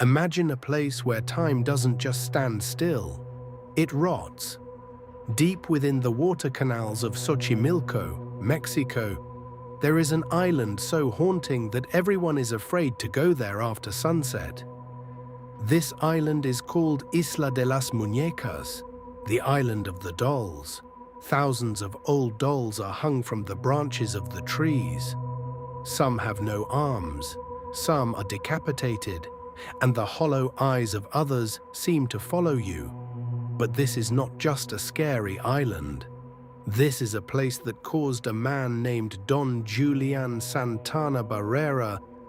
Imagine a place where time doesn't just stand still, it rots. Deep within the water canals of Xochimilco, Mexico, there is an island so haunting that everyone is afraid to go there after sunset. This island is called Isla de las Muñecas, the island of the dolls. Thousands of old dolls are hung from the branches of the trees. Some have no arms, some are decapitated, and the hollow eyes of others seem to follow you. But this is not just a scary island. This is a place that caused a man named Don Julián Santana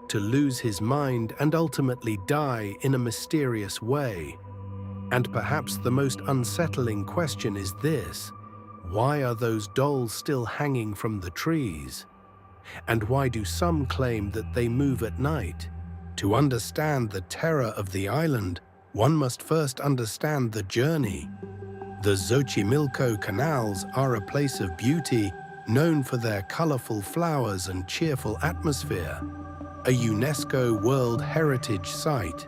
to lose his mind and ultimately die in a mysterious way. And perhaps the most unsettling question is this: why are those dolls still hanging from the trees? And why do some claim that they move at night? To understand the terror of the island, one must first understand the journey. The Xochimilco canals are a place of beauty, known for their colorful flowers and cheerful atmosphere, a UNESCO World Heritage Site.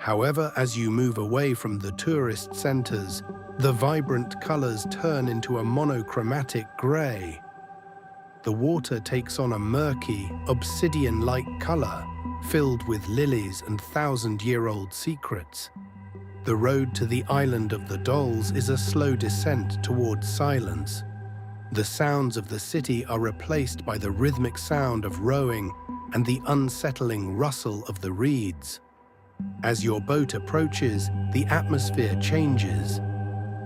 However, as you move away from the tourist centers, the vibrant colors turn into a monochromatic gray. The water takes on a murky, obsidian-like color, filled with lilies and thousand-year-old secrets. The road to the island of the dolls is a slow descent towards silence. The sounds of the city are replaced by the rhythmic sound of rowing and the unsettling rustle of the reeds. As your boat approaches, the atmosphere changes.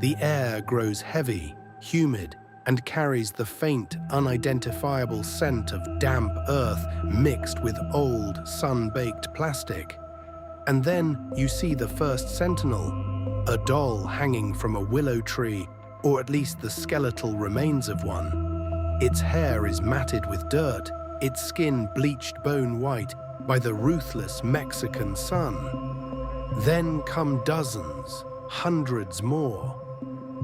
The air grows heavy, humid, and carries the faint, unidentifiable scent of damp earth mixed with old, sun-baked plastic. And then you see the first sentinel, a doll hanging from a willow tree, or at least the skeletal remains of one. Its hair is matted with dirt, its skin bleached bone white by the ruthless Mexican sun. Then come dozens, hundreds more.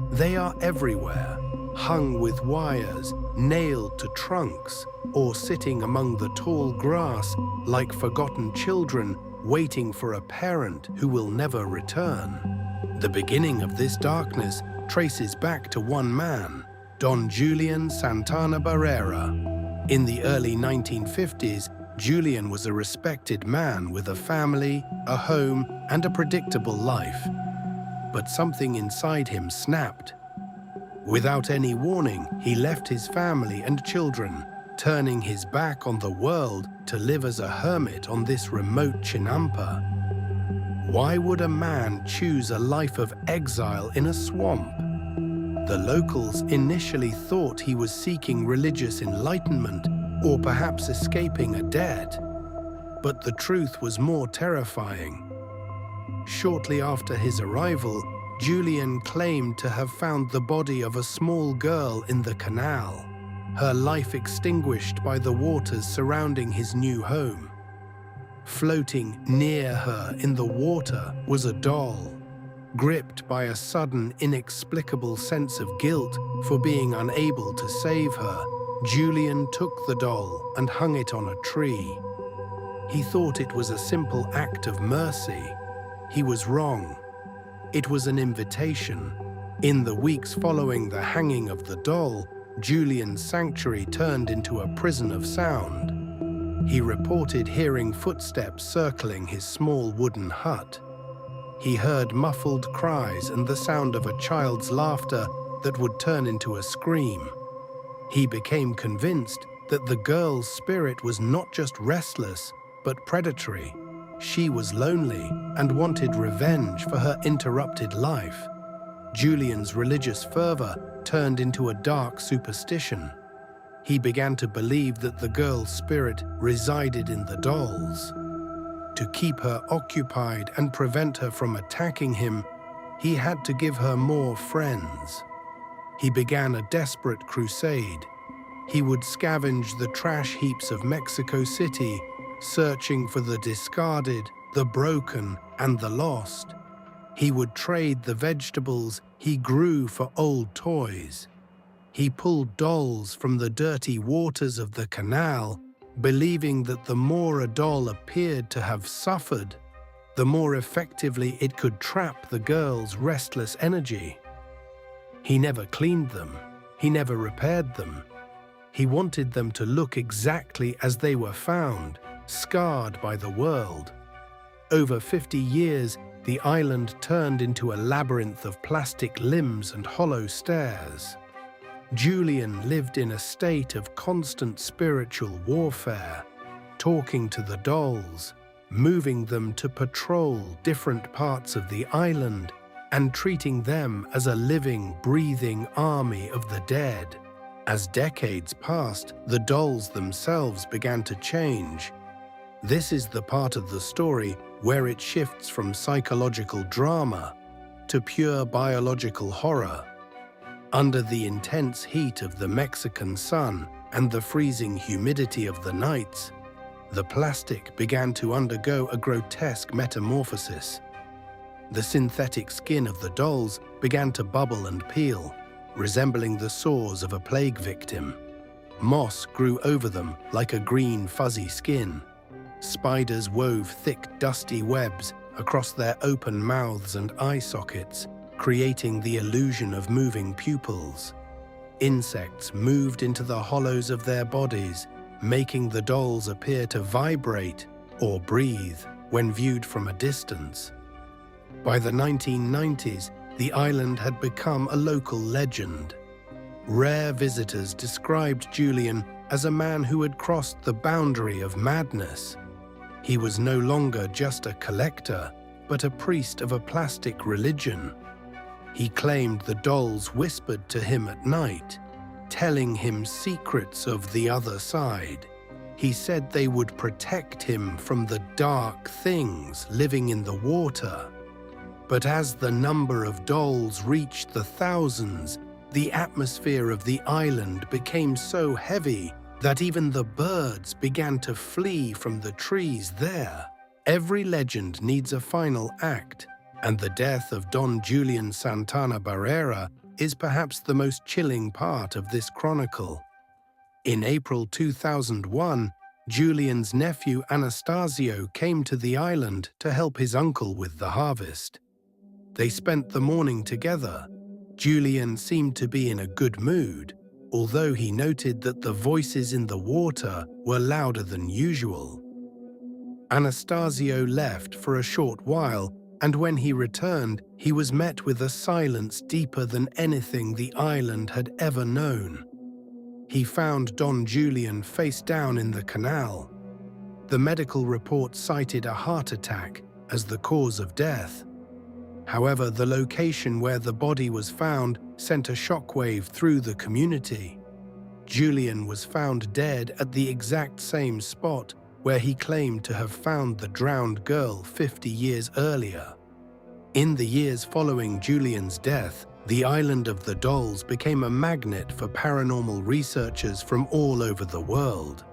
They are everywhere, hung with wires, nailed to trunks, or sitting among the tall grass like forgotten children waiting for a parent who will never return. The beginning of this darkness traces back to one man, Don Julián Santana. In the early 1950s, Julián was a respected man with a family, a home, and a predictable life. But something inside him snapped. Without any warning, he left his family and children, turning his back on the world to live as a hermit on this remote chinampa. Why would a man choose a life of exile in a swamp? The locals initially thought he was seeking religious enlightenment or perhaps escaping a debt. But the truth was more terrifying. Shortly after his arrival, Julián claimed to have found the body of a small girl in the canal, her life extinguished by the waters surrounding his new home. Floating near her in the water was a doll. Gripped by a sudden, inexplicable sense of guilt for being unable to save her, Julián took the doll and hung it on a tree. He thought it was a simple act of mercy. He was wrong. It was an invitation. In the weeks following the hanging of the doll, Julián's sanctuary turned into a prison of sound. He reported hearing footsteps circling his small wooden hut. He heard muffled cries and the sound of a child's laughter that would turn into a scream. He became convinced that the girl's spirit was not just restless, but predatory. She was lonely and wanted revenge for her interrupted life. Julián's religious fervor turned into a dark superstition. He began to believe that the girl's spirit resided in the dolls. To keep her occupied and prevent her from attacking him, he had to give her more friends. He began a desperate crusade. He would scavenge the trash heaps of Mexico City, searching for the discarded, the broken, and the lost. He would trade the vegetables he grew for old toys. He pulled dolls from the dirty waters of the canal, believing that the more a doll appeared to have suffered, the more effectively it could trap the girl's restless energy. He never cleaned them. He never repaired them. He wanted them to look exactly as they were found, scarred by the world. Over 50 years, the island turned into a labyrinth of plastic limbs and hollow stairs. Julián lived in a state of constant spiritual warfare, talking to the dolls, moving them to patrol different parts of the island, and treating them as a living, breathing army of the dead. As decades passed, the dolls themselves began to change. This is the part of the story where it shifts from psychological drama to pure biological horror. Under the intense heat of the Mexican sun and the freezing humidity of the nights, the plastic began to undergo a grotesque metamorphosis. The synthetic skin of the dolls began to bubble and peel, resembling the sores of a plague victim. Moss grew over them like a green, fuzzy skin. Spiders wove thick, dusty webs across their open mouths and eye sockets, creating the illusion of moving pupils. Insects moved into the hollows of their bodies, making the dolls appear to vibrate or breathe when viewed from a distance. By the 1990s, the island had become a local legend. Rare visitors described Julián as a man who had crossed the boundary of madness. He was no longer just a collector, but a priest of a plastic religion. He claimed the dolls whispered to him at night, telling him secrets of the other side. He said they would protect him from the dark things living in the water. But as the number of dolls reached the thousands, the atmosphere of the island became so heavy that even the birds began to flee from the trees there. Every legend needs a final act, and the death of Don Julián Santana Barrera is perhaps the most chilling part of this chronicle. In April 2001, Julián's nephew Anastasio came to the island to help his uncle with the harvest. They spent the morning together. Julián seemed to be in a good mood, although he noted that the voices in the water were louder than usual. Anastasio left for a short while, and when he returned, he was met with a silence deeper than anything the island had ever known. He found Don Julián face down in the canal. The medical report cited a heart attack as the cause of death. However, the location where the body was found sent a shockwave through the community. Julián was found dead at the exact same spot where he claimed to have found the drowned girl 50 years earlier. In the years following Julián's death, the island of the dolls became a magnet for paranormal researchers from all over the world.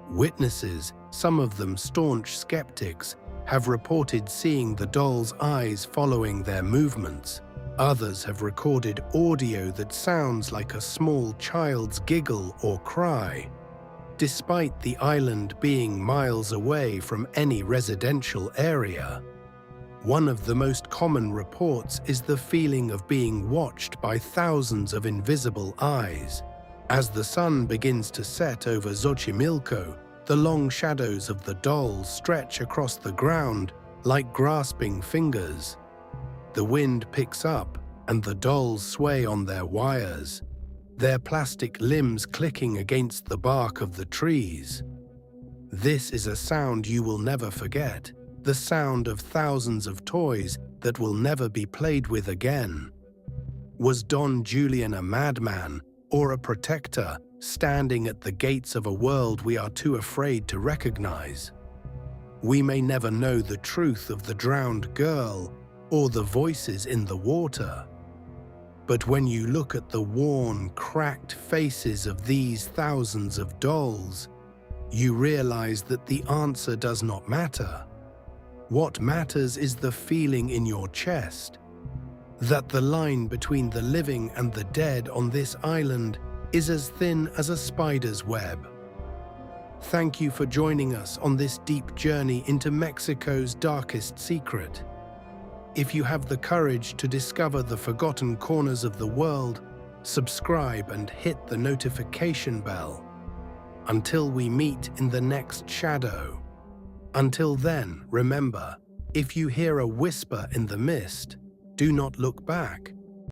Witnesses, some of them staunch skeptics, have reported seeing the dolls' eyes following their movements. Others have recorded audio that sounds like a small child's giggle or cry. Despite the island being miles away from any residential area, one of the most common reports is the feeling of being watched by thousands of invisible eyes. As the sun begins to set over Xochimilco, the long shadows of the dolls stretch across the ground like grasping fingers. The wind picks up and the dolls sway on their wires, their plastic limbs clicking against the bark of the trees. This is a sound you will never forget, the sound of thousands of toys that will never be played with again. Was Don Julián a madman or a protector standing at the gates of a world we are too afraid to recognize? We may never know the truth of the drowned girl or the voices in the water. But when you look at the worn, cracked faces of these thousands of dolls, you realize that the answer does not matter. What matters is the feeling in your chest, that the line between the living and the dead on this island is as thin as a spider's web. Thank you for joining us on this deep journey into Mexico's darkest secret. If you have the courage to discover the forgotten corners of the world, subscribe and hit the notification bell. Until we meet in the next shadow. Until then, remember, if you hear a whisper in the mist, do not look back.